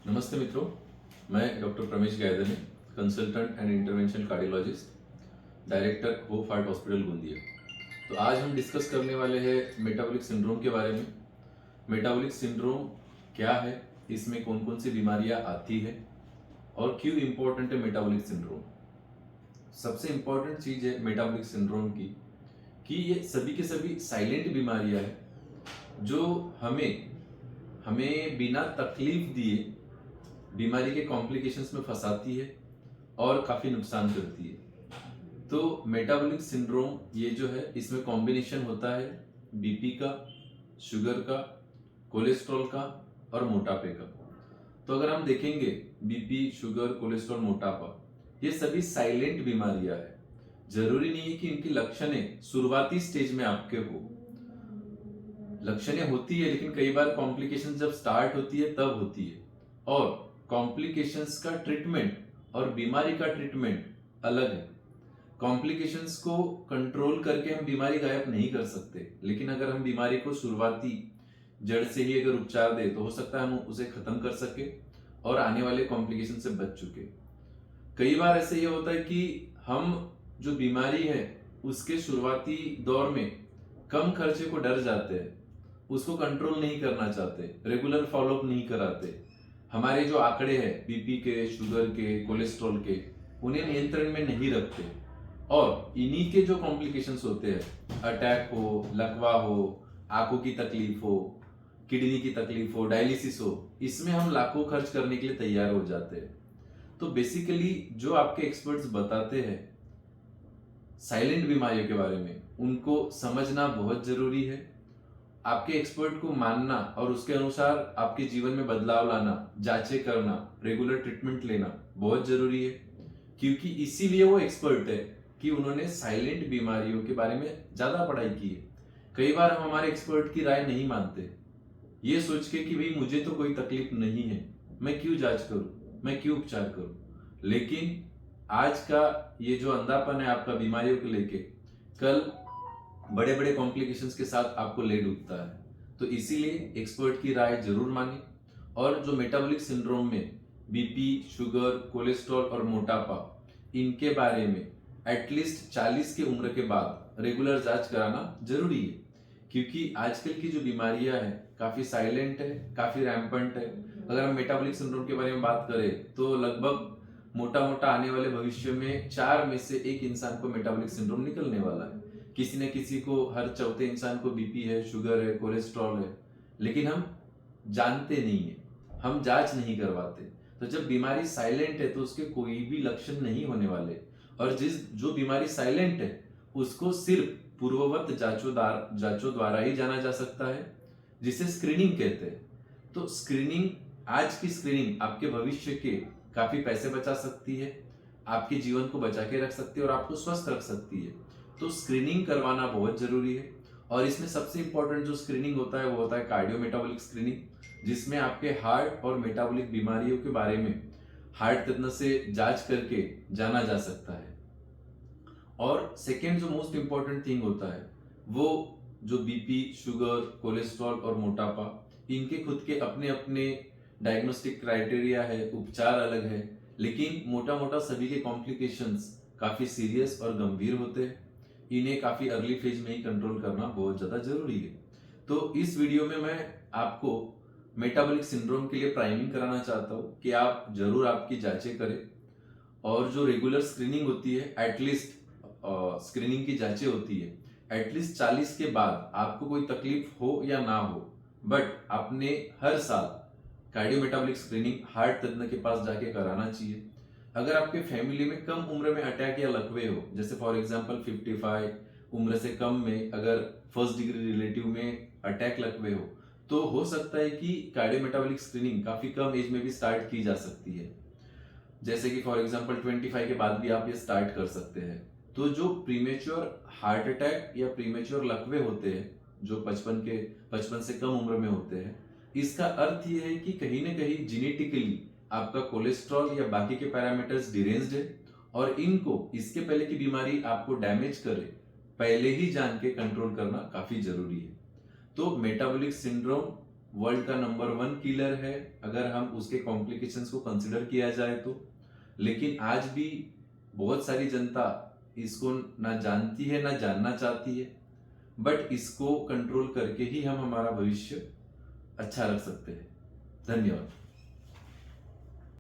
नमस्ते मित्रों, मैं doctor Pramesh Gaydhani, consultant and interventional cardiologist, director hope heart hospital Gondia. तो आज हम डिस्कस करने वाले हैं मेटाबॉलिक सिंड्रोम के बारे में। मेटाबॉलिक सिंड्रोम क्या है, इसमें कौन कौन सी बीमारियां आती है और क्यों इम्पोर्टेंट है मेटाबॉलिक सिंड्रोम। सबसे इम्पोर्टेंट चीज है मेटाबॉलिक सिंड्रोम की कि ये सभी के सभी साइलेंट बीमारियां हैं जो हमें हमें बिना तकलीफ दिए बीमारी के कॉम्प्लिकेशंस में फंसाती है और काफी नुकसान करती है। तो मेटाबॉलिक सिंड्रोम ये जो है, इसमें कॉम्बिनेशन होता है बीपी का, शुगर का, कोलेस्ट्रॉल का और मोटापे का। तो अगर हम देखेंगे बीपी, शुगर, कोलेस्ट्रॉल, मोटापा, ये सभी साइलेंट बीमारियां हैं। जरूरी नहीं है कि इनकी लक्षणें शुरुआती स्टेज में आपके हो। लक्षणें होती है लेकिन कई बार कॉम्प्लिकेशन जब स्टार्ट होती है तब होती है। और कॉम्प्लिकेशंस का ट्रीटमेंट और बीमारी का ट्रीटमेंट अलग है। कॉम्प्लिकेशंस को कंट्रोल करके हम बीमारी गायब नहीं कर सकते, लेकिन अगर हम बीमारी को शुरुआती जड़ से ही अगर उपचार दे तो हो सकता है हम उसे खत्म कर सके और आने वाले कॉम्प्लिकेशन से बच चुके। कई बार ऐसे ये होता है कि हम जो बीमारी है उसके शुरुआती दौर में कम खर्चे को डर जाते हैं, उसको कंट्रोल नहीं करना चाहते, रेगुलर फॉलोअप नहीं कराते। हमारे जो आंकड़े हैं बीपी के, शुगर के, कोलेस्ट्रॉल के, उन्हें नियंत्रण में नहीं रखते और इन्हीं के जो कॉम्प्लिकेशंस होते हैं, अटैक हो, लकवा हो, आंखों की तकलीफ हो, किडनी की तकलीफ हो, डायलिसिस हो, इसमें हम लाखों खर्च करने के लिए तैयार हो जाते हैं। तो बेसिकली जो आपके एक्सपर्ट्स बताते हैं साइलेंट बीमारियों के बारे में, उनको समझना बहुत जरूरी है। आपके एक्सपर्ट को मानना और उसके अनुसार आपके जीवन में बदलाव लाना, जांचें करना, रेगुलर ट्रीटमेंट लेना बहुत जरूरी है। क्योंकि इसीलिए वो एक्सपर्ट है कि उन्होंने साइलेंट बीमारियों के बारे में ज्यादा पढ़ाई की है। कई बार हम हमारे एक्सपर्ट की राय नहीं मानते, ये सोच के कि भाई मुझे तो कोई तकलीफ नहीं है, मैं क्यों जांच करूं, मैं क्यों उपचार करूं। लेकिन आज का ये जो अंधापन है आपका बीमारियों को लेके, कल बड़े बड़े कॉम्प्लिकेशंस के साथ आपको ले डूबता है। तो इसीलिए एक्सपर्ट की राय जरूर माने। और जो मेटाबॉलिक सिंड्रोम में बीपी, शुगर, कोलेस्ट्रॉल और मोटापा, इनके बारे में एटलीस्ट 40 की उम्र के बाद रेगुलर जांच कराना जरूरी है। क्योंकि आजकल की जो बीमारियां हैं काफी साइलेंट है, काफी रैम्पेंट है। अगर हम मेटाबॉलिक सिंड्रोम के बारे में बात करें तो लगभग मोटा मोटा आने वाले भविष्य में 4 में से 1 इंसान को मेटाबॉलिक सिंड्रोम निकलने वाला है। किसी न किसी को, हर चौथे इंसान को बीपी है, शुगर है, कोलेस्ट्रॉल है, लेकिन हम जानते नहीं है, हम जांच नहीं करवाते। तो जब बीमारी साइलेंट है तो उसके कोई भी लक्षण नहीं होने वाले। और जो बीमारी साइलेंट है उसको सिर्फ पूर्ववत जांचों द्वारा ही जाना जा सकता है, जिसे स्क्रीनिंग कहते हैं। तो स्क्रीनिंग, आज की स्क्रीनिंग आपके भविष्य के काफी पैसे बचा सकती है, आपके जीवन को बचा के रख सकती है और आपको स्वस्थ रख सकती है। तो स्क्रीनिंग करवाना बहुत जरूरी है। और इसमें सबसे इंपॉर्टेंट जो स्क्रीनिंग होता है वो होता है कार्डियो मेटाबॉलिक स्क्रीनिंग, जिसमें आपके हार्ट और मेटाबॉलिक बीमारियों के बारे में हार्ट तज्ञ से जांच करके जाना जा सकता है। और सेकेंड जो मोस्ट इंपॉर्टेंट थिंग होता है वो जो बीपी, शुगर, कोलेस्ट्रॉल और मोटापा, इनके खुद के अपने अपने डायग्नोस्टिक क्राइटेरिया है, उपचार अलग है, लेकिन मोटा मोटा सभी के कॉम्प्लिकेशंस काफी सीरियस और गंभीर होते हैं। इन्हें काफी अर्ली फेज में ही कंट्रोल करना बहुत ज्यादा जरूरी है। तो इस वीडियो में मैं आपको मेटाबॉलिक सिंड्रोम के लिए प्राइमिंग कराना चाहता हूँ कि आप जरूर आपकी जांचें करें और जो रेगुलर स्क्रीनिंग होती है, एटलीस्ट स्क्रीनिंग की जांचें होती है, एटलीस्ट 40 के बाद आपको कोई तकलीफ हो या ना हो, बट आपने हर साल कार्डियो मेटाबॉलिक स्क्रीनिंग हार्ट तज्ञ के पास जाके कराना चाहिए। अगर आपके फैमिली में कम उम्र में अटैक या लकवे हो, जैसे फॉर एग्जांपल 55 उम्र से कम में अगर फर्स्ट डिग्री रिलेटिव में अटैक लकवे हो हो सकता है कि कार्डियो मेटाबॉलिक स्क्रीनिंग काफी कम एज में भी स्टार्ट की जा सकती है। जैसे कि फॉर एग्जांपल 25 के बाद भी आप ये स्टार्ट कर सकते हैं। तो जो प्रीमेच्योर हार्ट अटैक या प्रीमेच्योर लकवे होते हैं, जो 55 से कम उम्र में होते हैं, इसका अर्थ ये है कि कहीं ना कहीं जेनेटिकली आपका कोलेस्ट्रॉल या बाकी के पैरामीटर्स डिरेंज्ड है और इनको इसके पहले की बीमारी आपको डैमेज करे पहले ही जान के कंट्रोल करना काफी जरूरी है। तो मेटाबॉलिक सिंड्रोम वर्ल्ड का नंबर 1 किलर है अगर हम उसके कॉम्प्लिकेशंस को कंसिडर किया जाए तो। लेकिन आज भी बहुत सारी जनता इसको ना जानती है ना जानना चाहती है, बट इसको कंट्रोल करके ही हम हमारा भविष्य अच्छा रख सकते हैं। धन्यवाद।